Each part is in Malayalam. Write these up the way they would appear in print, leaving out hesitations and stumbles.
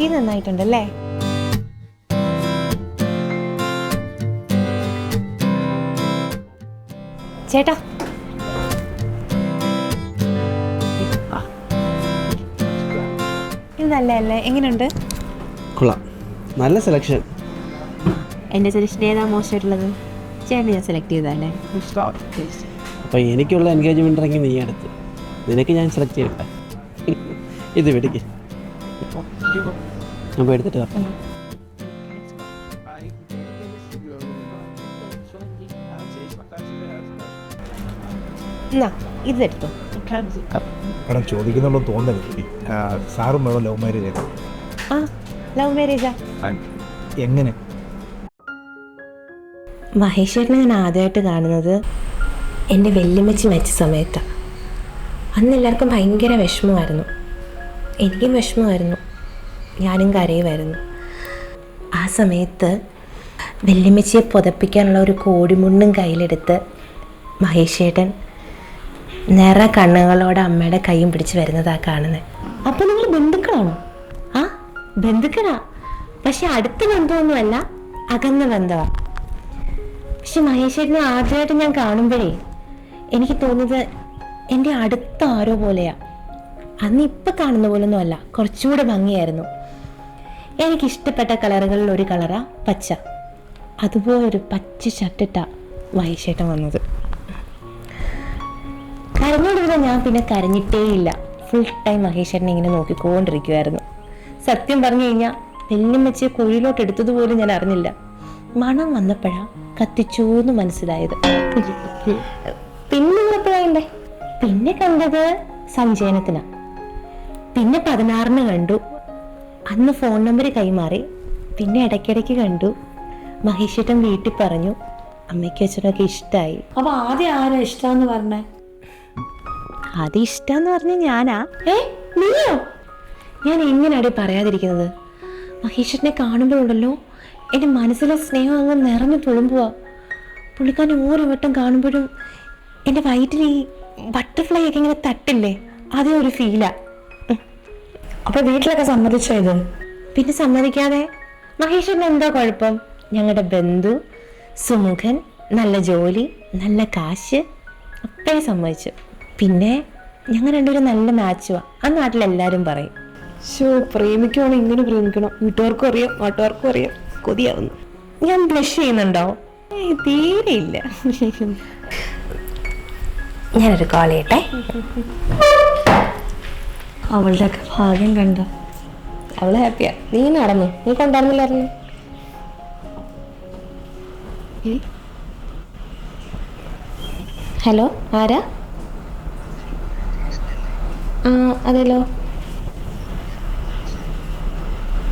ഇത് നന്നായിട്ടുണ്ടല്ലേ? ചേട്ടാ, ഇത് നല്ലതല്ലേ? എങ്ങനെയുണ്ട്? കൊള്ളാം, നല്ല സെലക്ഷൻ. എൻ്റെ സെലക്ഷൻ ഏതാ മോശമായിട്ടുള്ളത്? ചേട്ടൻ ഞാൻ സെലക്ട് ചെയ്തല്ലേ? അപ്പോൾ എനിക്കുള്ള എൻഗേജ്മെൻ്റ് ഇറങ്ങി നീ എടുത്ത്, നിനക്ക് ഞാൻ സെലക്ട് ചെയ്യട്ടെ. ഇത് പിടിക്ക്, ഞാൻ പോയി എടുത്തിട്ട് വരാം. എന്നാ ഇതെടുത്തോ. മേഡം ചോദിക്കുന്നുള്ളൂ തോന്നരുത്. സാറും മേഡം ലവ് മാരേജ് ചെയ്തു. ആ, ലവ് മാരേജാ? എങ്ങനെ? മഹേഷ് ചേട്ടനെ ഞാൻ ആദ്യമായിട്ട് കാണുന്നത് എൻ്റെ വെല്ലുമ്മച്ചി മരിച്ച സമയത്താണ്. അന്ന് എല്ലാവർക്കും ഭയങ്കര വിഷമമായിരുന്നു, എനിക്കും വിഷമമായിരുന്നു, ഞാനും കരയുമായിരുന്നു. ആ സമയത്ത് വെല്ലുമ്മച്ചിയെ പുതപ്പിക്കാനുള്ള ഒരു കോടിമുണ്ടും കയ്യിലെടുത്ത് മഹേഷ് ചേട്ടൻ നിറ കണ്ണുകളോടെ അമ്മയുടെ കൈയും പിടിച്ച് വരുന്നതാണ് കാണുന്നത്. അപ്പോൾ നിങ്ങൾ ബന്ധുക്കളാണോ? ആ, ബന്ധുക്കളാ, പക്ഷെ അടുത്ത ബന്ധമൊന്നുമല്ല, അകന്ന ബന്ധമാണ്. പക്ഷെ മഹേഷ് ചേട്ടനെ ആദ്യമായിട്ട് ഞാൻ കാണുമ്പോഴേ എനിക്ക് തോന്നുന്നത് എൻ്റെ അടുത്ത ആരോ പോലെയാ. അന്ന് ഇപ്പം കാണുന്ന പോലൊന്നും അല്ല, കുറച്ചുകൂടെ ഭംഗിയായിരുന്നു. എനിക്കിഷ്ടപ്പെട്ട കളറുകളിൽ ഒരു കളറാ പച്ച. അതുപോലൊരു പച്ച ഷർട്ടിട്ടാ മഹേഷ് ചേട്ടൻ വന്നത്. കരഞ്ഞോണ്ടിരുന്ന ഞാൻ പിന്നെ കരഞ്ഞിട്ടേയില്ല. ഫുൾ ടൈം മഹേഷ് ചേട്ടനെ ഇങ്ങനെ നോക്കിക്കൊണ്ടിരിക്കുമായിരുന്നു. സത്യം പറഞ്ഞു കഴിഞ്ഞാൽ വെല്ലുമ്മച്ചിയെ കുഴിയിലോട്ട് എടുത്തതുപോലും ഞാൻ അറിഞ്ഞില്ല. മണം വന്നപ്പോഴാ കത്തിച്ചൂന്ന് മനസ്സിലായത്. പിന്നെ എപ്പോഴായിണ്ടേ? പിന്നെ കണ്ടത് സഞ്ചയനത്തിനാ. പിന്നെ 16-ന് കണ്ടു. അന്ന് ഫോൺ നമ്പർ കൈമാറി. പിന്നെ ഇടയ്ക്കിടയ്ക്ക് കണ്ടു. മഹേഷ് ചേട്ടൻ വീട്ടിൽ പറഞ്ഞു അമ്മയ്ക്ക് അച്ഛനൊക്കെ ഇഷ്ടമായി. അപ്പൊ ആദ്യം ആരാ ഇഷ്ടമെന്ന് പറഞ്ഞേ? ആദ്യം ഇഷ്ടമെന്ന് പറഞ്ഞ ഞാനാ. നീയോ? ഞാൻ എങ്ങനെയാടി പറയാതിരിക്കുന്നത്? മഹേഷ് ചേട്ടനെ കാണുമ്പോഴുണ്ടല്ലോ എൻ്റെ മനസ്സിലെ സ്നേഹം അങ്ങ് നിറഞ്ഞു തുളുമ്പുക. പുള്ളിക്കാരൻ ഓരോ വട്ടം കാണുമ്പോഴും എൻ്റെ വയറ്റിൽ ഈ ബട്ടർഫ്ലൈ ഒക്കെ ഇങ്ങനെ തട്ടില്ലേ, അതേ ഒരു ഫീലാ. അപ്പൊ വീട്ടിലൊക്കെ സമ്മതിച്ചോ ഇത്? പിന്നെ സമ്മതിക്കാതെ? മഹേഷ് ചേട്ടന് എന്താ കുഴപ്പം? ഞങ്ങളുടെ ബന്ധു, സുമുഖൻ, നല്ല ജോലി, നല്ല കാശ്, അപ്പേ സമ്മതിച്ചു. പിന്നെ ഞങ്ങൾ രണ്ടുപേരും നല്ല മാച്ചുവാ, ആ നാട്ടിലെല്ലാവരും പറയും. പ്രേമിക്കുവാണോ ഇങ്ങനെ പ്രേമിക്കണം, വീട്ടുകാർക്കും അറിയാം നാട്ടുകാർക്കും അറിയാം. കൊതിയാവുന്നു. ഞാൻ ബ്ലഷ് ചെയ്യുന്നുണ്ടോ? തീരെ ഇല്ല. ഞാനൊരു കോൾ ചെയ്യട്ടെ. അവളുടെ ഒക്കെ ഭാഗ്യം കണ്ട. അവള് ഹാപ്പിയാ. നീ നടന്നു, നീ കൊണ്ടായിരുന്നില്ലായിരുന്നു. ഹലോ, ആരാ? ആ അതെല്ലോ,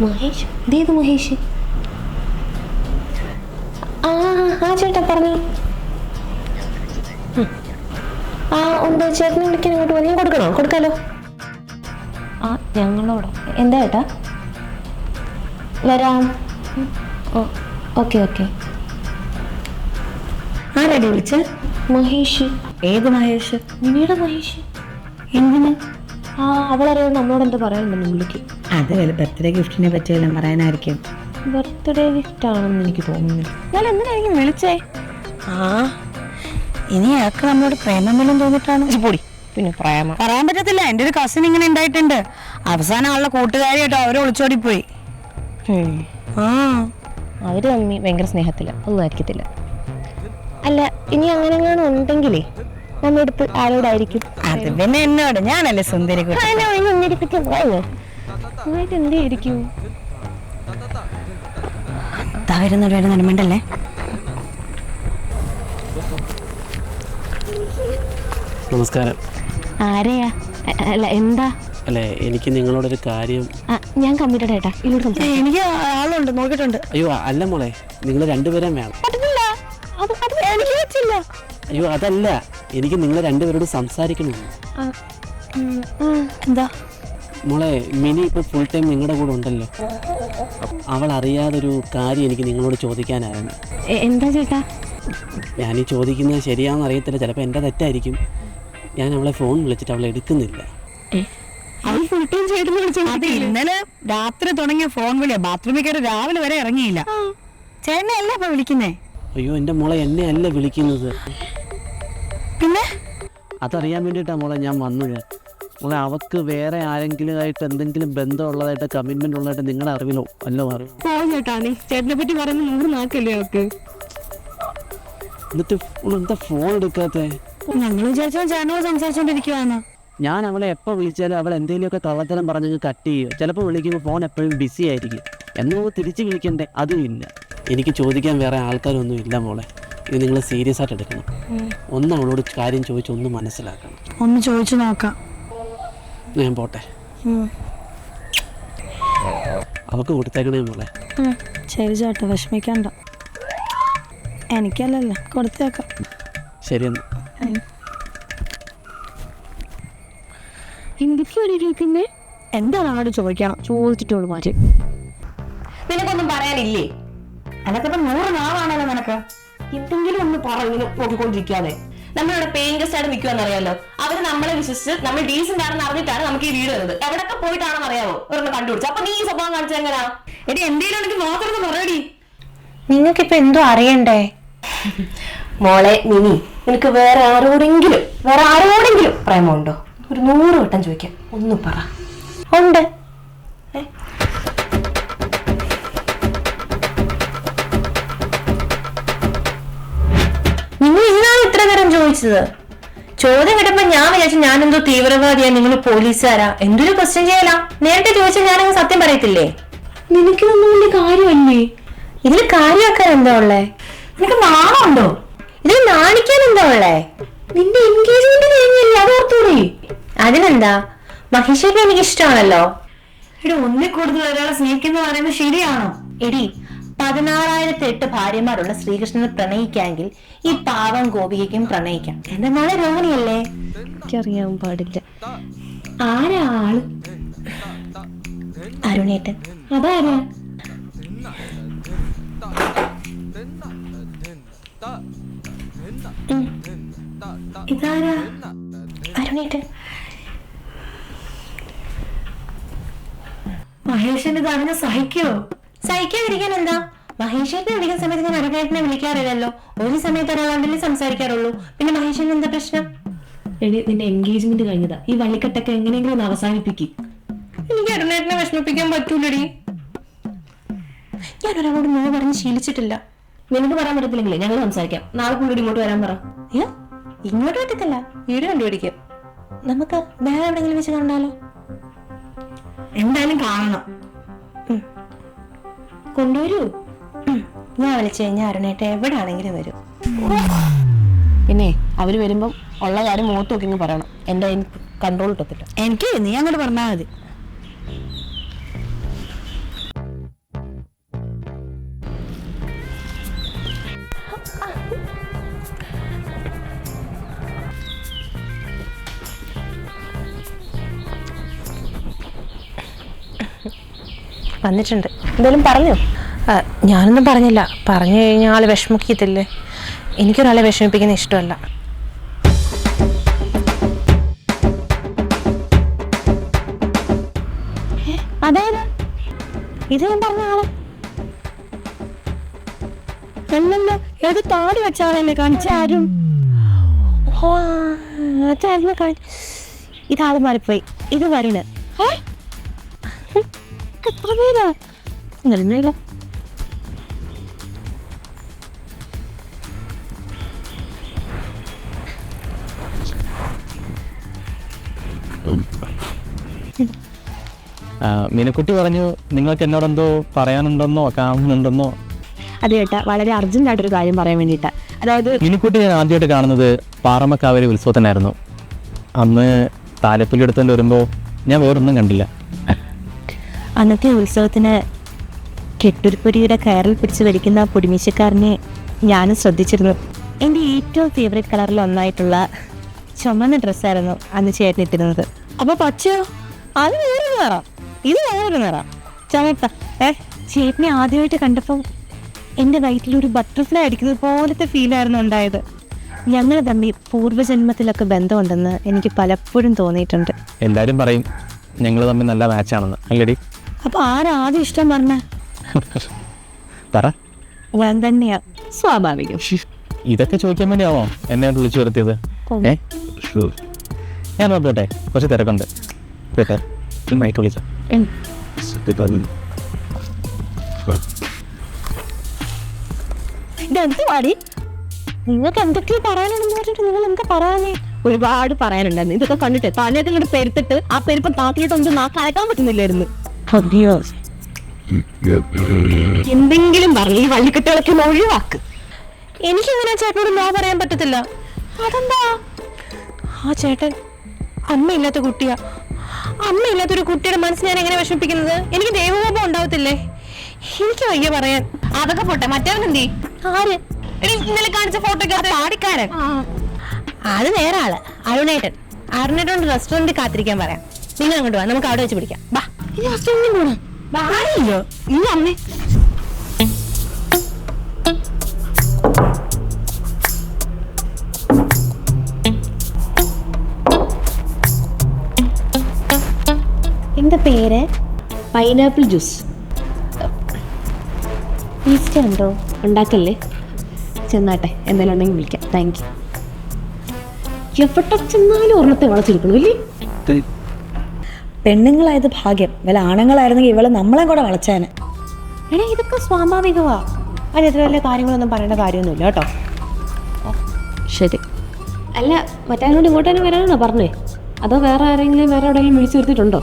മഹേഷ്. ഇതേത് മഹേഷ്? ആ ചേട്ടാ പറഞ്ഞു. ആ ഉണ്ട്, ചേട്ടനെ വിളിക്കാൻ ഇങ്ങോട്ട് പോയി. ഞാൻ കൊടുക്കണോ? കൊടുക്കാലോ. ആ ഞങ്ങളോടോ? എന്താ ചേട്ടാ? വരാം. Okay okay. ആരാടി വിളിച്ച? മഹേഷ്. ഏത് മഹേഷ്? മിനിയുടെ മഹേഷ്. എന്തിന്? ആ അവളറിയാതെ നമ്മളോട് എന്താ പറയാനുണ്ടെന്ന് വിളിക്കും. അത് വല്ല ബർത്ത്ഡേ ഗിഫ്റ്റിനെ പറ്റി എല്ലാം പറയാനായിരിക്കും. ബർത്ത്ഡേ ഗിഫ്റ്റ് ആണെന്ന് എനിക്ക് തോന്നുന്നില്ല. ഞാൻ എന്തിനായിരിക്കും വിളിച്ചേ? ആ ഇനി അയാൾക്ക് നമ്മളോട് പ്രേമം വല്ലതും തോന്നിട്ടാണ്. പൊടി. പിന്നെ പ്രേമം പറയാൻ പറ്റത്തില്ല. എൻ്റെ ഒരു കസിൻ ഇങ്ങനെ ഉണ്ടായിട്ടുണ്ട്. അവസാനം അവളുടെ കൂട്ടുകാരിയായിട്ടോ അവരെ ഒളിച്ചോടിപ്പോയി. ആ അവര് തമ്മി ഭയങ്കര സ്നേഹത്തില്ല, ഒന്നും ആയിരിക്കത്തില്ല. അല്ല, ഇനി അങ്ങനെ എങ്ങാനും ഉണ്ടെങ്കിലേ നമ്മുടെ അടുത്ത് ആരോടായിരിക്കും? അത് പിന്നെ എന്നോട്. ഞാനല്ലേ സുന്ദരി കുട്ടി. എന്തായിരിക്കും? വരുന്നവരുടെ നന്മണ്ടല്ലേ. നമസ്കാരം. ആരെയാ? അല്ല എന്താ? അല്ലേ, എനിക്ക് നിങ്ങളോടൊരു കാര്യം. ഞാൻ കമ്മിറ്റഡ് ഏട്ടാ, ഇങ്ങോട്ട് സംസാരിക്കാം. എനിക്ക് ആളുണ്ട്, നോക്കിയിട്ടുണ്ട്. അയ്യോ അല്ല മോളെ, നിങ്ങൾ രണ്ടുപേരും വേണം. എനിക്ക് പറ്റില്ല. അയ്യോ അതല്ല, എനിക്ക് നിങ്ങൾ രണ്ടുപേരോട് സംസാരിക്കണമെന്ന്. എന്താ മോളെ, മിനി ഇപ്പോൾ ഫുൾ ടൈം നിങ്ങളുടെ കൂടെ ഉണ്ടല്ലോ. അവൾ അറിയാതൊരു കാര്യം എനിക്ക് നിങ്ങളോട് ചോദിക്കാനായിരുന്നു. എന്താ ചേട്ടാ? ഞാനീ ചോദിക്കുന്നത് ശരിയാണെന്ന് അറിയത്തില്ല, ചിലപ്പോൾ എൻ്റെ തെറ്റായിരിക്കും. ഞാൻ അവളെ ഫോൺ വിളിച്ചിട്ട് അവളെ എടുക്കുന്നില്ല. അവൾ ഫുൾ ചേട്ടൻ ചേട്ടൻ വിളിച്ചു. അത് ഇന്നലെ രാത്രി തുടങ്ങിയ ഫോൺ വിളിയാ. ബാത്റൂമിൽ കയറി രാവിലെ വരെ ഇറങ്ങിയില്ല. ചേട്ടനെ അല്ലേ ഇപ്പൊ വിളിക്കുന്നേ? അയ്യോ എൻ്റെ മോളെ എന്നെ അല്ല വിളിക്കുന്നത്. പിന്നെ അതറിയാൻ വേണ്ടിയിട്ടാണ് മോളെ ഞാൻ വന്നത്. മോളെ അവൾക്ക് വേറെ ആരെങ്കിലും ആയിട്ട് എന്തെങ്കിലും ബന്ധമുള്ളതായിട്ട് കമ്മിറ്റ്മെന്റ് ഉള്ളതായിട്ട് നിങ്ങളുടെ അറിവിലോ അല്ലോ അറിവ്? ചേട്ടാ നീ ചേട്ടനെ പറ്റി പറയുന്ന 100 നാക്കല്ലേ അവർക്ക്. എന്നിട്ട് എന്താ ഫോൺ എടുക്കാത്തെ? ഞങ്ങൾ വിചാരിച്ചോ ചേട്ടനോട് സംസാരിച്ചോണ്ടിരിക്കുവാന്ന്. ഞാൻ അവളെ എപ്പോൾ വിളിച്ചാലും അവൾ എന്തെങ്കിലുമൊക്കെ കള്ളത്തരം പറഞ്ഞ് കട്ട് ചെയ്യും. ചിലപ്പോൾ വിളിക്കുമ്പോൾ ഫോൺ എപ്പോഴും ബിസി ആയിരിക്കും. എന്നോ തിരിച്ച് വിളിക്കണ്ടേ അതും ഇല്ല. എനിക്ക് ചോദിക്കാൻ വേറെ ആൾക്കാരൊന്നും ഇല്ല മോളെ. ഇത് നിങ്ങൾ സീരിയസ് ആയിട്ട് എടുക്കണം. ഒന്ന് അവളോട് കാര്യം ചോദിച്ച് ഒന്ന് മനസ്സിലാക്കണം. ഒന്ന് ചോദിച്ചു നോക്കാം. ഞാൻ പോട്ടെ. അവൾക്ക് കൊടുത്തേക്കണേ മോളെ. ശരി ചേട്ടാ വിഷമിക്കണ്ട. എനിക്കല്ലല്ലോ കൊടുത്തേക്കാം. ശരിയെന്ന്. പിന്നെ എന്താണ് അവളോട് ചോദിക്കണം? ചോദിച്ചിട്ടോളൂ മാറ്റി. നിനക്കൊന്നും പറയാനില്ലേ? അതൊക്കെ 100 നാളാണല്ലോ നിനക്ക്. എന്തെങ്കിലും ഒന്ന് പറഞ്ഞു നോക്കിക്കൊണ്ടിരിക്കാതെ. നമ്മളിവിടെ പേയിങ് ഗസ്റ്റ് ആയിട്ട് നിൽക്കുമെന്നറിയാലോ. അവര് നമ്മളെ വിശ്വസിച്ച് നമ്മൾ ഡീസന്റ് ആണെന്ന് അറിഞ്ഞിട്ടാണ് നമുക്ക് ഈ വീട് വരുന്നത്. എവിടൊക്കെ പോയിട്ടാണെന്ന് അറിയാമോ ഒരെണ്ണം കണ്ടുപിടിച്ചു. അപ്പൊ നീ ഈ സ്വഭാവം കാണിച്ചത് എങ്ങനെയാ? എടി എന്തെങ്കിലും മാത്രം പറയടി. നിങ്ങൾക്കിപ്പോ എന്തോ അറിയണ്ടേ? മോളെ മിനി, നിനക്ക് വേറെ ആരോടെങ്കിലും പ്രേമമുണ്ടോ? ഒരു 100 വട്ടം ചോദിക്കാം, ഒന്ന് പറ. ഉണ്ട്. നിങ്ങൾ ഇന്നാണ് ഇത്ര നേരം ചോദിച്ചത്. ചോദ്യം കേട്ടപ്പോ ഞാൻ വിചാരിച്ചു ഞാനെന്തോ തീവ്രവാദിയാ, നിങ്ങൾ പോലീസുകാരാ. എന്തൊരു ക്വസ്റ്റ്യൻ ചെയ്യാലാ? നേരത്തെ ചോദിച്ചാൽ ഞാനങ്ങ് സത്യം പറയത്തില്ലേ? നിനക്കിതൊന്നും വലിയ കാര്യമല്ലേ? ഇതിൽ കാര്യമാക്കാൻ എന്താ ഉള്ളേ? നിനക്ക് നാണമുണ്ടോ? ഇതിൽ നാണിക്കാൻ എന്താ ഉള്ളേ? നിന്റെ എൻഗേജ്മെന്റ് കഴിഞ്ഞില്ല, അതോർത്തൂടി. അതിനെന്താ, മഹേശ്വരനെ എനിക്ക് ഇഷ്ടമാണല്ലോ. എടി ഒന്നിൽ കൂടുതൽ ഒരാളെ സ്നേഹിക്കുന്ന പറയുന്നത് ശരിയാണോ? എടി 16,008 ഭാര്യമാരുള്ള ശ്രീകൃഷ്ണനെ പ്രണയിക്കാമെങ്കിൽ ഈ പാവം ഗോപികയ്ക്കും പ്രണയിക്കാം. എന്റെ നാളെ രോഹിണിയല്ലേ? എനിക്കറിയാൻ പാടില്ല. ആരാ ആള്? അരുണേട്ടൻ. അതാരാ? ഇതാരാ? അരുണേട്ടൻ. മഹേഷിന് ഇതറിഞ്ഞ സഹിക്കോ? സഹിക്കാതിരിക്കാൻ എന്താ? മഹേശ്വരനെ വിളിക്കുന്ന സമയത്ത് ഞാൻ അരുണേട്ടനെ വിളിക്കാറില്ലല്ലോ. ഒരു സമയത്ത് ഒരാളെ സംസാരിക്കാറുള്ളൂ. പിന്നെ മഹേശ്വരന് എന്താ പ്രശ്നം? എടി നിന്റെ എൻഗേജ്മെന്റ് കഴിഞ്ഞതാ. ഈ വള്ളിക്കെട്ടൊക്കെ എങ്ങനെയെങ്കിലും ഒന്ന് അവസാനിപ്പിക്കും. എനിക്ക് അരുണേട്ടനെ വിഷമിപ്പിക്കാൻ പറ്റൂലടി. ഞാൻ ഒരാളോട് നോ പറഞ്ഞ് ശീലിച്ചിട്ടില്ല. നിനക്ക് പറയാൻ പറ്റത്തില്ലെങ്കിലേ ഞങ്ങൾ സംസാരിക്കാം. നാളെ പുള്ളിയോട് ഇങ്ങോട്ട് വരാൻ പറ. ഇങ്ങോട്ട് പറ്റത്തില്ല, വീട് കണ്ടുപിടിക്കും. നമുക്ക് വേറെ എവിടെങ്കിലും വെച്ച് കണ്ടാലോ? എന്തായാലും കാണണം. കൊണ്ടുവരൂ. ഞാൻ വിളിച്ചു കഴിഞ്ഞാൽ അരുണേട്ട എവിടെ ആണെങ്കിലും വരും. പിന്നെ അവര് വരുമ്പം ഉള്ള കാര്യം മുഖത്ത് നോക്കി പറയണം. എന്റെ കൺട്രോൾ കിട്ടത്തില്ല. എനിക്ക് നീ അങ്ങോട്ട് പറഞ്ഞാൽ മതി. വന്നിട്ടുണ്ട്. എന്തായാലും പറഞ്ഞോ? ഞാനൊന്നും പറഞ്ഞില്ല. പറഞ്ഞു കഴിഞ്ഞാൽ ആള് വിഷമിക്കത്തില്ലേ? എനിക്കൊരാളെ വിഷമിപ്പിക്കുന്ന ഇഷ്ടമല്ല. അതായത് ഇത് ഞാൻ പറഞ്ഞ ആള് അല്ലല്ലോ. ഏത് താടി വെച്ച ആളല്ലേ കാണിച്ച? ആരും ഇതാള് മാറിപ്പോയി. ഇത് വരുണ്. എത്ര പേരാ? നിർമ്മല. മീനക്കുട്ടി പറഞ്ഞു നിങ്ങൾക്ക് എന്നോടെന്തോ പറയാനുണ്ടെന്നോ കാണുന്നുണ്ടെന്നോ. അത് കേട്ടാ വളരെ അർജന്റായിട്ടൊരു കാര്യം പറയാൻ വേണ്ടിയിട്ടാ. അതായത് മീനക്കുട്ടി ഞാൻ ആദ്യമായിട്ട് കാണുന്നത് പാറമക്കാവരി ഉത്സവത്തിനായിരുന്നു. അന്ന് താലപ്പൊലി എടുത്തുകൊണ്ട് വരുമ്പോൾ ഞാൻ വേറൊന്നും കണ്ടില്ല. അന്നത്തെ ഉത്സവത്തിന് കെട്ടുരുപ്പൊരിയുടെ കയറിൽ പിടിച്ച് വലിക്കുന്ന പൊടിമീശക്കാരനെ ഞാനും ശ്രദ്ധിച്ചിരുന്നു. എൻ്റെ ഏറ്റവും ഫേവറേറ്റ് കളറിൽ ഒന്നായിട്ടുള്ള ചുമന്ന ഡ്രസ്സായിരുന്നു അന്ന് ചേട്ടൻ ഇട്ടിരുന്നത്. അപ്പൊ പച്ചയോ? അത് വേറൊരു നിറം, ഇത് വേറൊരു നിറം. ചമത്ത ചേട്ടനെ ആദ്യമായിട്ട് കണ്ടപ്പോൾ എൻ്റെ വയറ്റിലൊരു ബട്ടർഫ്ലൈ അടിക്കുന്നത് പോലത്തെ ഫീലായിരുന്നു ഉണ്ടായത്. ഞങ്ങൾ തമ്മിൽ പൂർവ്വജന്മത്തിലൊക്കെ ബന്ധമുണ്ടെന്ന് എനിക്ക് പലപ്പോഴും തോന്നിയിട്ടുണ്ട്. എല്ലാവരും പറയും ഞങ്ങൾ തമ്മിൽ നല്ല മാച്ചാണെന്ന്. അല്ലേടി? അപ്പൊ ആരാ ആദ്യം ഇഷ്ടം പറഞ്ഞ? പറ. ഞാൻ തന്നെയാ. സ്വാഭാവികം. ഇതൊക്കെ ചോദിക്കാൻ വേണ്ടിയാവോ എന്നെ വിളിച്ചു വരുത്തിയത്? ഞാൻ നോക്കട്ടെ, കുറച്ച് തിരക്കുണ്ട്. നൈറ്റ് വിളിച്ച ഇതെന്ത് പാടി? നിങ്ങൾക്ക് എന്തൊക്കെയോ പറയാനുണ്ടെന്ന് പറഞ്ഞിട്ട് നിങ്ങൾ എന്താ പറയാനേ? ഒരുപാട് പറയാനുണ്ടായിരുന്നു. ഇതൊക്കെ കണ്ടിട്ട് തലയൊക്കെ ഇങ്ങോട്ട് പെരുത്തിട്ട് ആ പെരുപ്പം താത്തിയിട്ടൊന്നും നാക്കയക്കാൻ പറ്റുന്നില്ലായിരുന്നു. അയ്യോ, എന്തെങ്കിലും പറഞ്ഞു ഈ വള്ളിക്കെട്ടുകളൊക്കെ ഒഴിവാക്ക്. എനിക്കിങ്ങനെ ചേട്ടനോട് നോ പറയാൻ പറ്റത്തില്ല. അതെന്താ? ആ ചേട്ടൻ അമ്മയില്ലാത്ത കുട്ടിയാ. അമ്മയില്ലാത്തൊരു കുട്ടിയുടെ മനസ്സ് ഞാൻ എങ്ങനെ വിഷമിപ്പിക്കുന്നത്? എനിക്ക് ദൈവകോപം ഉണ്ടാവത്തില്ലേ? എനിക്ക് വയ്യ പറയാൻ. അതൊക്കെ പോട്ടെ, മറ്റവനെന്തേ? ആര്? ഇന്നലെ കാണിച്ച ഫോട്ടോയ്ക്ക് പാടിക്കാരൻ. അത് വേറെ ആള്, അരുണേട്ടൻ. അരുണേട്ടനോട് റെസ്റ്റോറന്റിൽ കാത്തിരിക്കാൻ പറയാം. നിങ്ങൾ അങ്ങോട്ട് വാ, നമുക്ക് അവിടെ വെച്ച് പിടിക്കാം. ബാ. ഇല്ല അമ്മേ. എന്താ പേര്? Pineapple juice. ടേസ്റ്റ് ഉണ്ടോ? ഉണ്ടാക്കല്ലേ? ചെന്നാട്ടെ, എന്തെങ്കിലും ഉണ്ടെങ്കിൽ വിളിക്കാം. Thank you. എവിടെ ചെന്നാലും ഒരെണ്ണത്തെ വളച്ചിരിക്കണു അല്ലേ? പെണ്ണുങ്ങളായത് ഭാഗ്യം. വല്ല ആണുങ്ങളായിരുന്നെങ്കിൽ ഇവള് നമ്മളെ കൂടെ വളച്ചേനെ. എടാ, ഇതൊക്കെ സ്വാഭാവികമാ. അതിന് ഇത്ര വലിയ കാര്യങ്ങളൊന്നും പറയേണ്ട കാര്യമൊന്നുമില്ല കേട്ടോ. ശരി. അല്ല, മറ്റാരോട് ഇങ്ങോട്ടേനും വരാനാണോ പറഞ്ഞേ? അതോ വേറെ ആരെങ്കിലും വേറെ എവിടെയെങ്കിലും വിളിച്ചു വരുത്തിയിട്ടുണ്ടോ?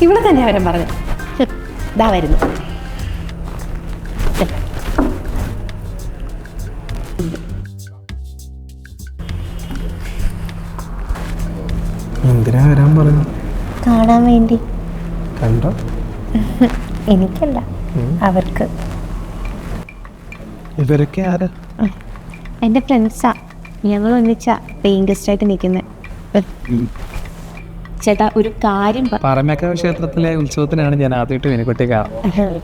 ഇവിടെ തന്നെ വരാൻ പറഞ്ഞു. ഇതാ വരുന്നു. എന്തിനാ വരാൻ പറഞ്ഞു? കാണാൻ വേണ്ടി. കണ്ടോ? എനിക്കല്ല, അവർക്ക്. ഇവരൊക്കെ ആരാ? എൻ്റെ ഫ്രണ്ട്സാ. ഞങ്ങൾ ഒന്നിച്ചാ പേയിങ് ഗസ്റ്റായിട്ട് നിൽക്കുന്നത്. ചേട്ടാ, ഒരു കാര്യം പാറമേക്കാവ് ക്ഷേത്രത്തിലെ ഉത്സവത്തിനാണ് ഞാൻ ആദ്യമായിട്ട് വിനക്കുട്ടി കാണുന്നത്.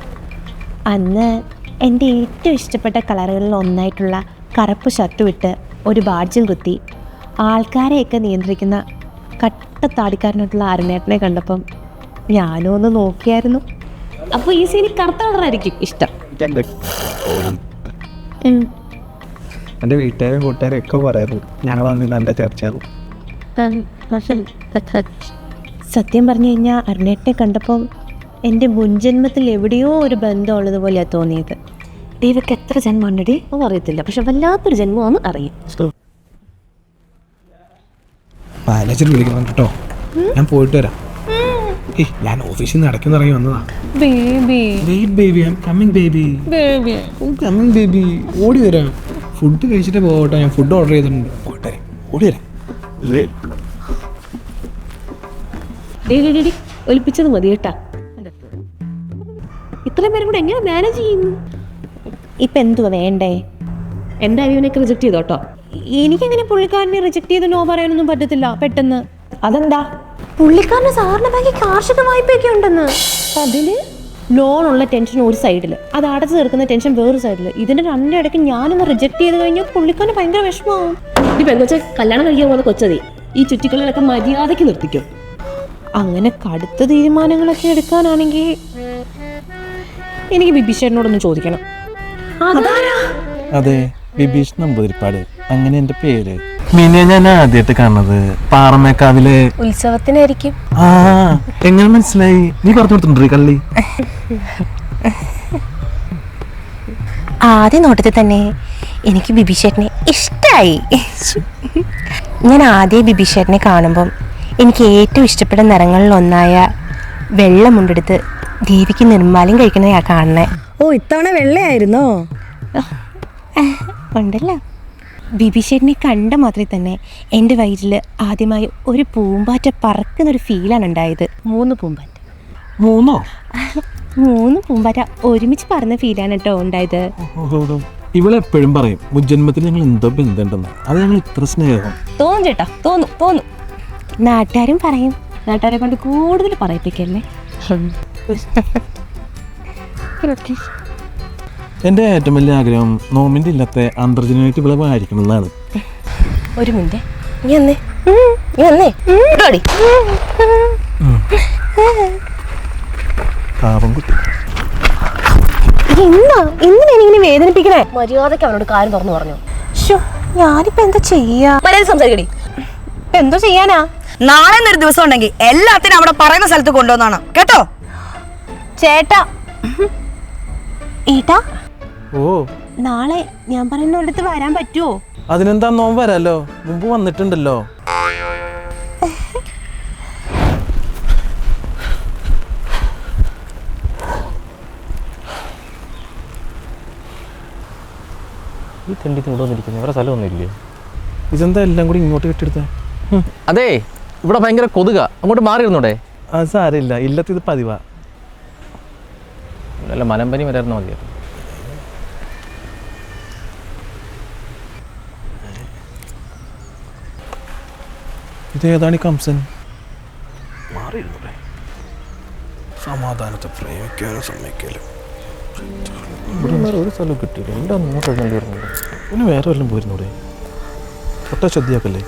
അന്ന് എൻ്റെ ഏറ്റവും ഇഷ്ടപ്പെട്ട കളറുകളിൽ ഒന്നായിട്ടുള്ള കറുപ്പ് ഷർട്ട് വിട്ട് ഒരു ബാഡ്ജും കുത്തി ആൾക്കാരെയൊക്കെ നിയന്ത്രിക്കുന്ന കട്ടത്താടിക്കാരനായിട്ടുള്ള അരുണേട്ടനെ കണ്ടപ്പം ഞാനും ഒന്ന് നോക്കിയായിരുന്നു. അപ്പോൾ ഈ സീനി കറുത്ത കളറായിരിക്കും ഇഷ്ടം. എൻ്റെ വീട്ടുകാരും കൂട്ടുകാരും ഒക്കെ പറയായിരുന്നു ഞങ്ങൾ വന്നിട്ട് എൻ്റെ ചർച്ചയായിരുന്നു. സത്യം പറഞ്ഞു കഴിഞ്ഞാൽ അരുണേട്ടനെ കണ്ടപ്പം എൻ്റെ മുൻജന്മത്തിൽ എവിടെയോ ഒരു ബന്ധമുള്ളതുപോലെയാണ് തോന്നിയത്. ദൈവക്ക് എത്ര ജന്മം ഉണ്ടടി ഒന്നും അറിയത്തില്ല, പക്ഷെ വല്ലാത്തൊരു ജന്മമാണെന്ന് അറിയും. മാനേജർ വിളിക്കണം കേട്ടോ, ഞാൻ പോയിട്ട് വരാം. ഞാൻ ഓഫീസിൽ നിന്ന് ഇടയ്ക്ക് ഇറങ്ങി വന്നതാ. ബേബി ഓടി വരാം. ഫുഡ് കഴിച്ചിട്ട് പോകട്ടോ, ഞാൻ ഫുഡ് ഓർഡർ ചെയ്തിട്ടുണ്ട്. പോട്ടെ, ഓടി വരാം. ഒലിപ്പിച്ചത് മതി കേട്ടാ. ഇത്രയും പേരും കൂടെ എങ്ങനെ മാനേജ് ചെയ്യുന്നു? ഇപ്പം എന്തുവാ വേണ്ടേ? എൻ്റെ അയ്യോനൊക്കെ റിജക്ട് ചെയ്തോട്ടോ. എനിക്കങ്ങനെ പുള്ളിക്കാരനെ റിജക്ട് ചെയ്ത് നോ പറയാനൊന്നും പറ്റത്തില്ല പെട്ടെന്ന്. അതെന്താ? പുള്ളിക്കാരന് സാറിന് ബാക്കി കാർഷിക വായ്പയൊക്കെ ഉണ്ടെന്ന്. അതിന് ലോണുള്ള ടെൻഷൻ ഒരു സൈഡിൽ, അത് അടച്ചു തീർക്കുന്ന ടെൻഷൻ വേറൊരു സൈഡിൽ. ഇതിൻ്റെ രണ്ടിടയ്ക്ക് ഞാനൊന്ന് റിജക്ട് ചെയ്ത് കഴിഞ്ഞാൽ പുള്ളിക്കാരന് ഭയങ്കര വിഷമമാവും. ഈ പെങ്കൊച്ചെ കല്യാണം കഴിക്കാൻ പോകുന്ന കൊച്ചതി ഈ ചുറ്റിക്കളികളൊക്കെ മര്യാദയ്ക്ക് നിർത്തിക്കും. അങ്ങനെ കടുത്ത തീരുമാനങ്ങളൊക്കെ എടുക്കാനാണെങ്കിൽ എനിക്ക് ബിബിശേട്ടനോടൊന്ന് ചോദിക്കണം. അതെ, ബിബീഷ് നമ്പൂതിരിപ്പാട്, അങ്ങനെ എൻ്റെ പേര്. മിനിയെ ഞാൻ ആദ്യമായിട്ട് കാണുന്നത് പാറമേക്കാവിലെ ഉത്സവത്തിനായിരിക്കും. ആ, എങ്ങനെ മനസ്സിലായി? നീ പറഞ്ഞു കൊടുത്തിട്ടുണ്ടോ കള്ളി? ആദ്യ നോട്ടത്തിൽ തന്നെ എനിക്ക് ബിബിശേട്ടനെ ഇഷ്ടമായി. ഞാൻ ആദ്യം ബിബിശേട്ടനെ കാണുമ്പം എനിക്ക് ഏറ്റവും ഇഷ്ടപ്പെട്ട നിറങ്ങളിൽ ഒന്നായ വെള്ളമുണ്ടെടുത്ത് ദേവിക്ക് നിർമ്മാല്യം കഴിക്കുന്നതാ കാണണേ. ഓ, ഇത്തവണ വെള്ളയായിരുന്നോ? ഉണ്ടല്ലോ. ബിബിശേട്ടനെ കണ്ട മാത്രമേ തന്നെ എൻ്റെ വയറ്റിൽ ആദ്യമായി ഒരു പൂമ്പാറ്റ പറക്കുന്നൊരു ഫീലാണ് ഉണ്ടായത്. 3 പൂമ്പാറ്റ. 3 പൂമ്പാറ്റ ഒരുമിച്ച് പറന്ന ഫീലാണ് കേട്ടോ ഉണ്ടായത്. ഇവളെപ്പോഴും പറയും മുജ്ജന്മത്തിൽ ഞങ്ങൾ എന്തോ ബന്ധമുണ്ടെന്ന്. അത് ഞങ്ങൾ ഇത്ര സ്നേഹം തോന്നും ചേട്ടാ, തോന്നും. നാട്ടുകാരും പറയും. നാട്ടുകാരെ കൊണ്ട് കൂടുതൽ പറയിപ്പിക്കല്ലേ. എൻ്റെ ഏറ്റവും വലിയ ആഗ്രഹം നോമിൻ്റെ ഇല്ലത്തെ അന്തർജനമായിട്ട് വിളവായിരിക്കണം എന്നാണ്. ഒരു മിനിറ്റ്, നീ വന്നേ, നീ വന്നേ, ഇങ്ങോട്ട് പാവം കുട്ടി. എന്തിനാ വേദനിപ്പിക്കണേ? മര്യാദക്ക് അവനോട് കാര്യം തുറന്നു പറഞ്ഞു. ഞാനിപ്പോ എന്താ ചെയ്യാ? മര്യാദ സംസാരിക്കടി. എന്തോ ചെയ്യാനാ? നാളെ എന്നൊരു ദിവസം ഉണ്ടെങ്കിൽ എല്ലാത്തിനും അവിടെ പറയുന്ന സ്ഥലത്ത് കൊണ്ടുവന്നാണ് കേട്ടോ. ചേട്ടാ, ഏട്ടാ, ഓ നാളെ ഞാൻ പറയുന്നിടത്ത് വരാൻ പറ്റുമോ? അതിനെന്താ നോം വരാലോ, മുമ്പ് വന്നിട്ടുണ്ടല്ലോ. ഈ തെണ്ടി കൊണ്ടുവന്നിരിക്കുന്നു, വേറെ സ്ഥലമൊന്നുമില്ലേ? ഇതെന്താ എല്ലാം കൂടി ഇങ്ങോട്ട് കെട്ടിയെടുത്തേ? അതെ, ഇവിടെ ഭയങ്കര കൊതുക, അങ്ങോട്ട് മാറിയിരുന്നൂടെ? അത് സാരമില്ല, ഇല്ലത്ത് ഇത് പതിവാ. നല്ല മലമ്പനി വരായിരുന്ന മതിയായിരുന്നു. ഇതേതാണ് ഈ കംസൻ? മാറിയിരുന്നൂടെ? സമാധാനത്തെ പ്രേമിക്കാനും സമ്മതിക്കലും. ഇവിടെ ഒരു സ്ഥലം കിട്ടിയില്ല, എല്ലാം അങ്ങോട്ട് എഴുന്നേണ്ടി വരുന്നുണ്ട്. പിന്നെ വേറെ വല്ലതും പോയിരുന്നൂടെ? ഒട്ട ശ്രദ്ധയാക്കല്ലേ.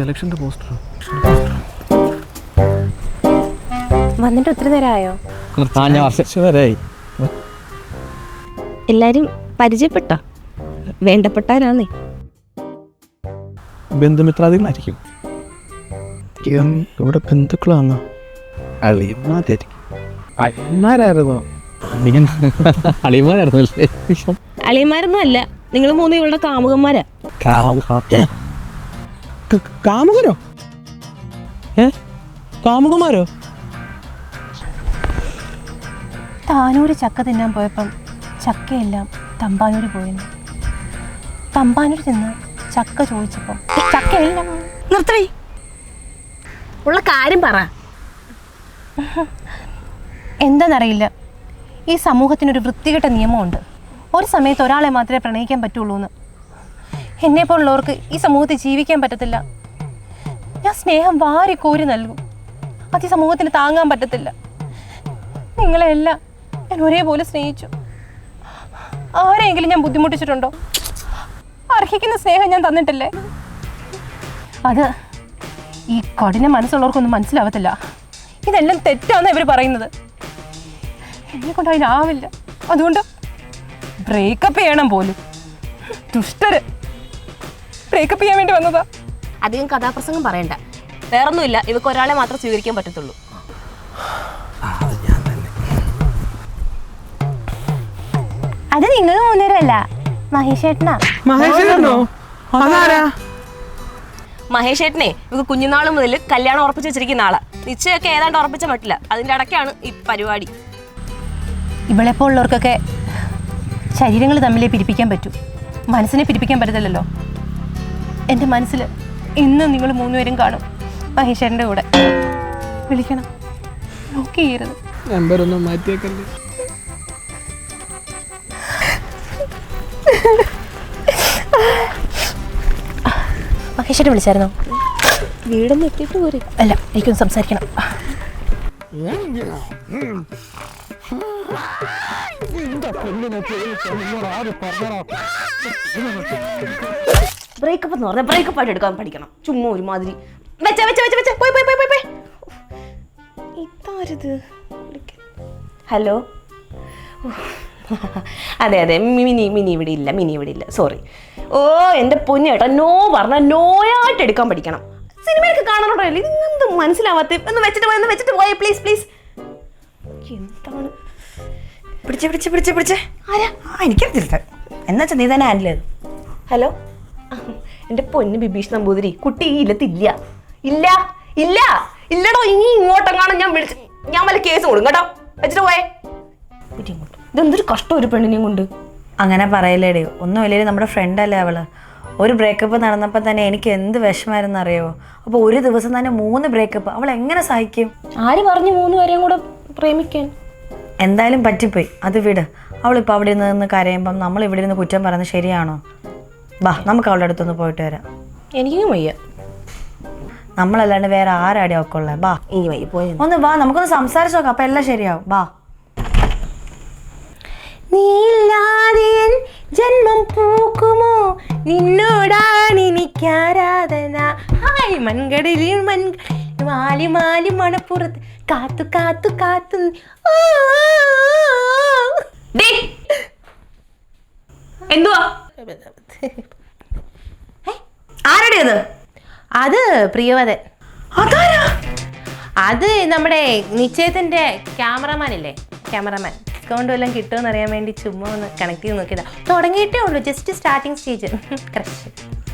ഇലക്ഷൻ്റെ പോസ്റ്റർ വന്നിട്ട് ഒത്തിരി നേരമായോ? വരായി. എല്ലാരും പരിചയപ്പെട്ട വേണ്ടപ്പെട്ടാരാന്നേ. ബന്ധുമിത്രാദികളായിരിക്കും. ഇവിടെ ബന്ധുക്കളാണ്. അളിയന്മാരായിരുന്നു. അളിയന്മാരായിരുന്നു. അളിയന്മാരൊന്നും അല്ല, നിങ്ങൾ മൂന്ന് ഇവളുടെ കാമുകന്മാരാ. കാമുകരോ? കാമുകന്മാരോ? താനൂര് ചക്ക തിന്നാൻ പോയപ്പം ചക്കയെല്ലാം തമ്പാനൂര് പോയെന്ന്. തമ്പാനൂര് ചെന്ന് ചക്ക ചോദിച്ചപ്പം ചക്കയെല്ലാം നിർത്തി ഉള്ള കാര്യം പറ. എന്താണെന്നറിയില്ല, ഈ സമൂഹത്തിനൊരു വൃത്തികെട്ട നിയമമുണ്ട്. ഒരു സമയത്ത് ഒരാളെ മാത്രമേ പ്രണയിക്കാൻ പറ്റുള്ളൂ എന്ന്. എന്നെപ്പോലുള്ളവർക്ക് ഈ സമൂഹത്തിൽ ജീവിക്കാൻ പറ്റത്തില്ല. ഞാൻ സ്നേഹം വാരിക്കോരി നൽകും, അത് ഈ സമൂഹത്തിന് താങ്ങാൻ പറ്റത്തില്ല. നിങ്ങളെല്ലാം ഞാൻ ഒരേപോലെ സ്നേഹിച്ചു. ആരെയെങ്കിലും ഞാൻ ബുദ്ധിമുട്ടിച്ചിട്ടുണ്ടോ? അർഹിക്കുന്ന സ്നേഹം ഞാൻ തന്നിട്ടില്ലേ? അത് ഈ കഠിന മനസ്സുള്ളവർക്കൊന്നും മനസ്സിലാവത്തില്ല. ഇതെല്ലാം തെറ്റാന്ന് ഇവർ പറയുന്നത്. എന്നെ കൊണ്ട് അതിനാവില്ല. അതുകൊണ്ട് ബ്രേക്കപ്പ് ചെയ്യണം പോലും. ദുഷ്ടര് ബ്രേക്കപ്പ് ചെയ്യാൻ വേണ്ടി വന്നതാ. അധികം കഥാപ്രസംഗം പറയണ്ട. വേറൊന്നുമില്ല, ഇവക്ക് ഒരാളെ മാത്രം സ്വീകരിക്കാൻ പറ്റത്തുള്ളൂ. അത് നിങ്ങൾ മൂന്നേരല്ല, മഹേഷേട്ടനാ. മഹേഷ് ഏട്ടനെ ഇവക്ക് കുഞ്ഞുനാൾ മുതൽ കല്യാണം ഉറപ്പിച്ച് വെച്ചിരിക്കുന്ന ആളാ. നിശ്ചയമൊക്കെ ഏതാണ്ട് ഉറപ്പിച്ച പറ്റില്ല, അതിൻ്റെ ഇടയ്ക്കാണ് ഈ പരിപാടി. ഇവളെപ്പോലുള്ളവർക്കൊക്കെ ശരീരങ്ങൾ തമ്മിലേ പിരിപ്പിക്കാൻ പറ്റൂ, മനസ്സിനെ പിരിപ്പിക്കാൻ പറ്റത്തില്ലല്ലോ. എൻ്റെ മനസ്സിൽ ഇന്നും നിങ്ങൾ മൂന്നുപേരും കാണും മഹേഷേട്ടൻ്റെ കൂടെ. വിളിക്കണം, നോക്കി ചെയ്യരുത്. നമ്പറൊന്നും മാറ്റിയേക്കല്ലേ. മഹേഷേട്ടൻ വിളിച്ചായിരുന്നോ? വീടൊന്നും എത്തിയിട്ട് പോരെ. അല്ല, എനിക്കൊന്ന് സംസാരിക്കണം. ബ്രേക്കപ്പ് എന്ന് പറഞ്ഞാൽ ബ്രേക്കപ്പ് ആയിട്ട് എടുക്കാൻ പഠിക്കണം. ചുമ്മാ ഒരുമാതിരി ഇതാരത്? ഹലോ, അതെ അതെ, മിനി ഇവിടെ ഇല്ല, സോറി. ഓ എൻ്റെ പൊന്നേട്ടാ, നോ പറഞ്ഞാൽ നോയായിട്ട് എടുക്കാൻ പഠിക്കണം. സിനിമയൊക്കെ കാണാറുണ്ടോ? ഇതെന്ത് മനസ്സിലാവാത്ത? ഒന്ന് വെച്ചിട്ട് പോയേ പ്ലീസ്. എന്താണ് പിടിച്ചേ ആരാ? എനിക്കറിയില്ല, എന്നാ വെച്ചാൽ നീ തന്നെ ഹാൻഡിൽ ചെയ്തു. ഹലോ, എൻ്റെ പൊന്ന് ബിബീഷ് നമ്പൂതിരി, കുട്ടി ഈ ഇല്ലത്തില്ല. ഇല്ലടോ. ഇനി ഇങ്ങോട്ടെങ്ങാണ് ഞാൻ വല്ല കേസ് കൊടുക്കും കേട്ടോ. വെച്ചിട്ട് പോയേ. ഇതെന്തൊരു കഷ്ടം ഒരു പെണ്ണിനെയും കൊണ്ട്. അങ്ങനെ പറയല്ലേടേ, ഒന്നും ഇല്ലേ, നമ്മുടെ ഫ്രണ്ട് അല്ലേ അവള്. ഒരു ബ്രേക്കപ്പ് നടന്നപ്പോൾ തന്നെ എനിക്ക് എന്ത് വിഷമായിരുന്നു അറിയോ? അപ്പോൾ ഒരു ദിവസം തന്നെ 3 ബ്രേക്കപ്പ്. അവൾ എങ്ങനെ സഹിക്കും? ആര് പറഞ്ഞു 3 പേരെയും കൂടെ പ്രേമിക്കാൻ? എന്തായാലും പറ്റിപ്പോയി, അത് വിട്. അവളിപ്പോൾ അവിടെ നിന്ന് കരയുമ്പം നമ്മൾ ഇവിടെ നിന്ന് കുറ്റം പറയുന്നത് ശരിയാണോ? ബാ, നമുക്ക് അവളുടെ അടുത്തൊന്ന് പോയിട്ട് വരാം. എനിക്കും വയ്യ. നമ്മളല്ലാണ്ട് വേറെ ആരാടി അവക്കുള്ളത്? ബാ, ഇനി വയ്യ, പോയി ഒന്ന് വാ, നമുക്കൊന്ന് സംസാരിച്ച് നോക്കാം, അപ്പം എല്ലാം ശരിയാവും. ബാ. നീല്ലാതെ ജന്മം പൂക്കുമോ, നിന്നോടാണ് എനിക്ക് ആരാധന. ഹായ് മൺകടലിൽ മാലി മാലി മണപ്പുറത്ത് കാത്തു കാത്തു കാത്തു. എന്തുവാ? ആരുടെ അത് പ്രിയവദൻ. അത് നമ്മുടെ നിശ്ചയത്തിന്റെ ക്യാമറമാൻ ഇല്ലേ, ക്യാമറമാൻ. ഡിസ്കൗണ്ട് വല്ലതും കിട്ടുമെന്ന് അറിയാൻ വേണ്ടി ചുമ്മാ ഒന്ന് കണക്ട് ചെയ്ത് നോക്കിയതാ. തുടങ്ങിയിട്ടേ ഉള്ളൂ, ജസ്റ്റ് സ്റ്റാർട്ടിങ് സ്റ്റേജ്. ക്രഷ്.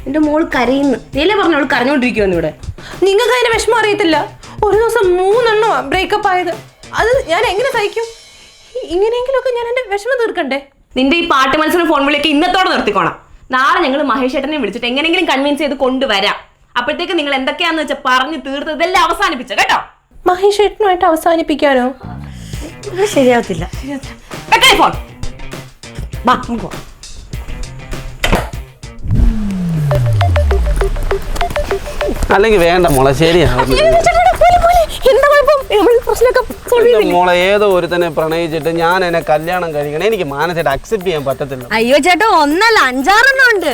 എന്റെ മോൾ കരയുന്നു. നീലേ പറഞ്ഞു അവൾ കരഞ്ഞോണ്ടിരിക്കുവന്ന് ഇവിടെ. നിങ്ങൾക്ക് അതിന്റെ വിഷമം അറിയത്തില്ല. ഒരു ദിവസം 3 ബ്രേക്കപ്പ് ആയത്. അത് ഞാൻ എങ്ങനെ സഹിക്കും? ഇങ്ങനെയെങ്കിലുമൊക്കെ ഞാൻ എന്റെ വിഷമം തീർക്കണ്ടേ? നിന്റെ ഈ പാട്ട് മത്സരം ഫോൺ വിളിയൊക്കെ ഇന്നത്തോടെ നിർത്തിക്കോണം. നാളെ ഞങ്ങൾ മഹേഷ് ഏട്ടനെ വിളിച്ചിട്ട് എങ്ങനെയെങ്കിലും കൺവിൻസ് ചെയ്ത് കൊണ്ടുവരാം. അപ്പോഴത്തേക്ക് നിങ്ങൾ എന്തൊക്കെയാന്ന് വെച്ചാൽ പറഞ്ഞു തീർത്ത് ഇതെല്ലാം അവസാനിപ്പിച്ച കേട്ടോ. മഹേഷ് ഏട്ടനുമായിട്ട് അവസാനിപ്പിക്കാനോ? ശരിയാവത്തില്ല. ഫോൺ വാ, നമുക്ക് പോവാം. അല്ലെങ്കിൽ വേണ്ട മോളെ, ശരിയാണ് മോളെ. ഏതോ ഒരുത്തനെ പ്രണയിച്ചിട്ട് ഞാൻ എന്നെ കല്യാണം കഴിക്കണം, എനിക്ക് മാനസികമായിട്ട് അക്സെപ്റ്റ് ചെയ്യാൻ പറ്റത്തില്ല. അയ്യോ ചേട്ടാ, 1 അല്ല 5 ഉണ്ട്.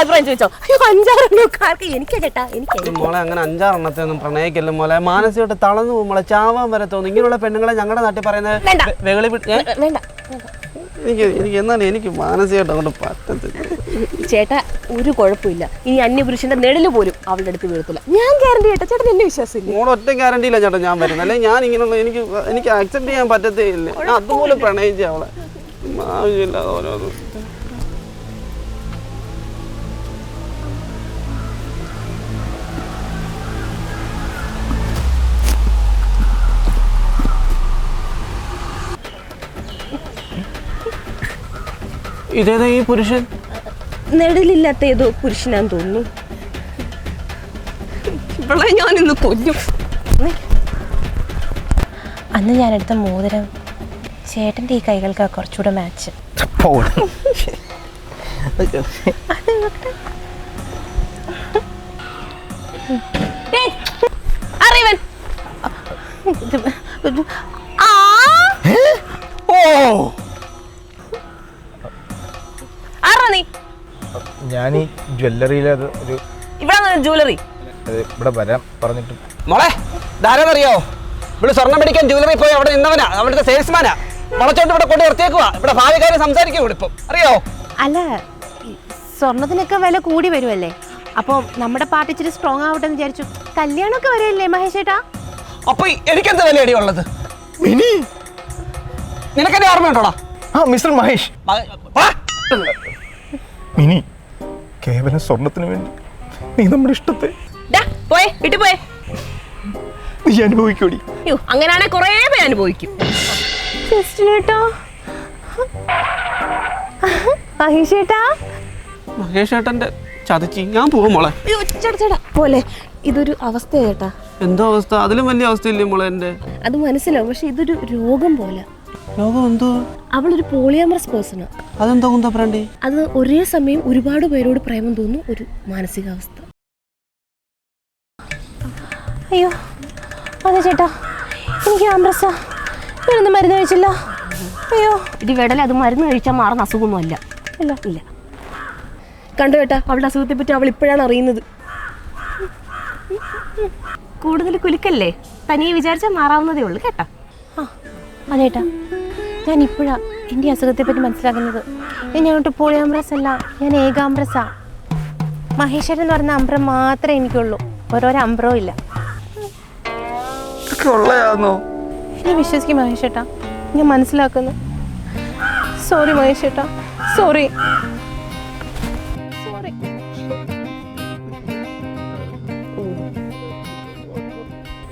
അഭിപ്രായം ചോദിച്ചോ? 5 എനിക്കാ ചേട്ടാ, എനിക്ക്. മോളെ അങ്ങനെ 5-6 എണ്ണത്തെ ഒന്നും പ്രണയിക്കല്ലോ മോളെ. മാനസികമായിട്ട് തളർന്നു പോകും മോളെ, ചാവാൻ വരെ തോന്നും. ഇങ്ങനെയുള്ള പെണ്ണുങ്ങളെ ഞങ്ങളുടെ നാട്ടിൽ പറയുന്നത് വെകളി. വേണ്ട എനിക്ക് എന്നാലും എനിക്ക് മാനസികമായിട്ട് അങ്ങോട്ട് പറ്റത്തില്ല ചേട്ടാ. ഒരു കുഴപ്പമില്ല, ഇനി അന്യപുരുഷന്റെ നിഴല് പോലും അവളുടെ അടുത്ത് വീഴത്തില്ല. ഞാൻ ഗ്യാരണ്ടി ചേട്ടാ. ചേട്ടൻ എന്നെ വിശ്വാസമില്ല? മോളെ ഒറ്റ ഗ്യാരണ്ടിയില്ല ചേട്ടാ ഞാൻ വരുന്നത്. അല്ലെങ്കിൽ ഞാൻ ഇങ്ങനെയുള്ള എനിക്ക് അക്സെപ്റ്റ് ചെയ്യാൻ പറ്റത്തേ ഇല്ല. അതുപോലെ പ്രണയിച്ച അവളെ ആവശ്യമില്ലാതെ ഓരോന്ന്. ഇതേതാ ഈ പുരുഷൻ? നിഴലില്ലാത്ത ഏതോ പുരുഷനാന്ന് തോന്നുന്നു. ഇവളെ ഞാൻ ഇന്ന് കൊല്ലും. അന്ന് ഞാനെടുത്ത മോതിരം ചേട്ടൻ്റെ ഈ കൈകൾക്ക് കുറച്ചുകൂടെ മാച്ച്. അറിവൻ ആരാ നീ? ഞാൻ ഈ ജ്വല്ലറിയിലെ ഒരു ഇവിടെ ജ്വല്ലറി ഇവിടെ വരാൻ പറഞ്ഞിട്ട്. മോളെ ധാരാന്നറിയോ? ഇവിടെ സ്വർണ്ണം മേടിക്കാൻ ജ്വല്ലറി പോയി അവിടെ നിന്നവനാ, അവിടുത്തെ സെയിൽസ്മാനാ. വളച്ചോണ്ട് ഇവിടെ കൊണ്ട് നിർത്തിയേക്കുവാ. ഇവിടെ ഭാവികാരെ സംസാരിക്കും ഇവിടെ ഇപ്പം, അറിയോ? അല്ല, സ്വർണത്തിനൊക്കെ വില കൂടി വരുമല്ലേ, അപ്പോൾ നമ്മുടെ പാർട്ടി ഇച്ചിരി സ്ട്രോങ് ആവട്ടെ എന്ന് വിചാരിച്ചു. കല്യാണമൊക്കെ വരുമല്ലേ മഹേഷ് ചേട്ടാ? അപ്പൊ എനിക്കെന്താ വിലയടി ഉള്ളത്? നിനക്കെന്നെ ഓർമ്മയുണ്ടോടാ? മിസ്റ്റർ മഹേഷ്. മിനി, കേവലം സ്വർണത്തിന് വേണ്ടി നീ നമ്മുടെ ഇഷ്ടത്തെ പോയെ വിട്ടു പോയെ. നീ അനുഭവിക്കൂടി. അങ്ങനെയാണെ കുറേ പേര് അനുഭവിക്കും. മഹേഷ് ചേട്ടാ, മഹേഷ് ഏട്ടന്റെ ചതിച്ചി. ഞാൻ പോകും മോളെ. പോലെ ഇതൊരു അവസ്ഥ ചേട്ടാ. എന്തോ അവസ്ഥ? അതിലും വലിയ അവസ്ഥയില്ലേ മോളെ എന്റെ? അത് മനസ്സിലാവും, പക്ഷെ ഇതൊരു രോഗം പോലെ. രോഗം എന്തോ? അവളൊരു പോളിയാമറസ് പേഴ്സണാ. അതെന്തോ കുന്താ ഫ്രണ്ട്? അത് ഒരേ സമയം ഒരുപാട് പേരോട് പ്രേമം തോന്നുന്നു ഒരു മാനസികാവസ്ഥ. അയ്യോ അതെ ചേട്ടാ, എനിക്ക് ആംബ്രസാ. ഞാനൊന്നും മരുന്ന് കഴിച്ചില്ല. അയ്യോ ഇടി വെടല, അത് മരുന്ന് കഴിച്ചാൽ മാറുന്ന അസുഖമൊന്നും അല്ല. ഇല്ല ഇല്ല. കണ്ടു കേട്ടാ, അവളുടെ അസുഖത്തെ പറ്റി അവൾ ഇപ്പോഴാണ് അറിയുന്നത്. കൂടുതൽ കുലുക്കല്ലേ, തനിയെ വിചാരിച്ചാൽ മാറാവുന്നതേ ഉള്ളൂ കേട്ടാ. ആ അതേട്ടാ, ഞാൻ ഇപ്പോഴാണ് എൻ്റെ അസുഖത്തെ പറ്റി മനസ്സിലാക്കുന്നത്. ഞാൻ ഞങ്ങോട്ട് പോളിയാംബ്രസ് അല്ല, ഞാൻ ഏകാംബ്രസാ. മഹേശ്വരൻ എന്ന് പറഞ്ഞ അമ്പ്രം മാത്രമേ എനിക്കുള്ളൂ, ഓരോരോ അമ്പ്രവും ഇല്ല. എന്നെ വിശ്വസിക്കും മഹേഷ് ചേട്ടാ, ഞാൻ മനസ്സിലാക്കുന്നു. സോറി മഹേഷ് ചേട്ടാ, സോറി.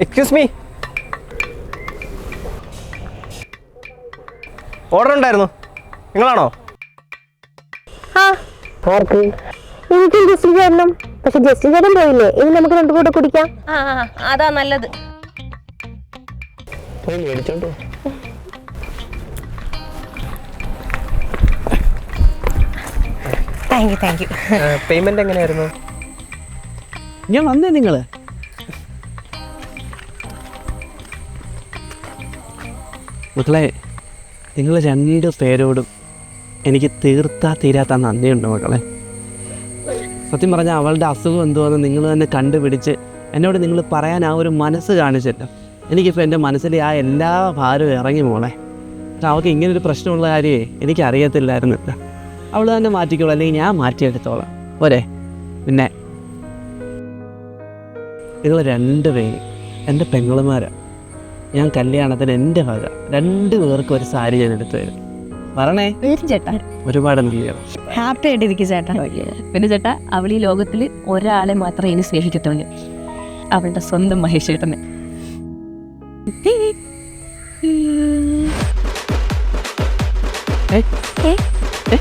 എക്സ്ക്യൂസ് മീ, ഓർഡർ ഉണ്ടായിരുന്നു, നിങ്ങളാണോ? ആ എനിക്കും ജസ്റ്റിൻ ചേരണം. പക്ഷെ ജസ്റ്റിൻ ചേട്ടൻ പോയില്ലേ, ഇനി നമുക്ക് രണ്ടു കൂടെ കുടിക്കാം. ആ അതാ നല്ലത്. പോയി മേടിച്ചോണ്ടോ. Thank you. പേയ്മെന്റ് എങ്ങനെയായിരുന്നു? ഞാൻ വന്നേ നിങ്ങള്. മക്കളെ, നിങ്ങൾ 2 പേരോടും എനിക്ക് തീരാത്ത നന്ദിയുണ്ട് മക്കളെ. സത്യം പറഞ്ഞാൽ അവളുടെ അസുഖം എന്തുവാന്ന് നിങ്ങൾ തന്നെ കണ്ടുപിടിച്ച് എന്നോട് നിങ്ങൾ പറയാൻ ആ ഒരു മനസ്സ് കാണിച്ചല്ലോ. എനിക്കിപ്പോൾ എൻ്റെ മനസ്സിൽ ആ എല്ലാ ഭാരവും ഇറങ്ങി മോളെ. അവൾക്ക് ഇങ്ങനൊരു പ്രശ്നമുള്ള കാര്യമേ എനിക്കറിയത്തില്ലായിരുന്നില്ല. അവൾ തന്നെ മാറ്റിക്കോളൂ, അല്ലെങ്കിൽ ഞാൻ മാറ്റിയെടുത്തോളാം പോരെ. പിന്നെ നിങ്ങൾ 2 പേര് എൻ്റെ പെങ്ങളുമാരാണ്. ഞാൻ കല്യാണത്തിന് എൻ്റെ വക 2 പേർക്ക് ഒരു സാരി ഞാൻ എടുത്തു തരും. പറഞ്ഞേ ചേട്ടാ, ഒരുപാട് നന്ദിയാണ്. ഹാപ്പി ആയിട്ടിരിക്കും ചേട്ടാ. പിന്നെ ചേട്ടാ, അവൾ ഈ ലോകത്തിൽ ഒരാളെ മാത്രമേ ഇനി സ്നേഹിക്കത്തുള്ളൂ, അവളുടെ സ്വന്തം മഹേഷ് ചേട്ടനെ. ഏ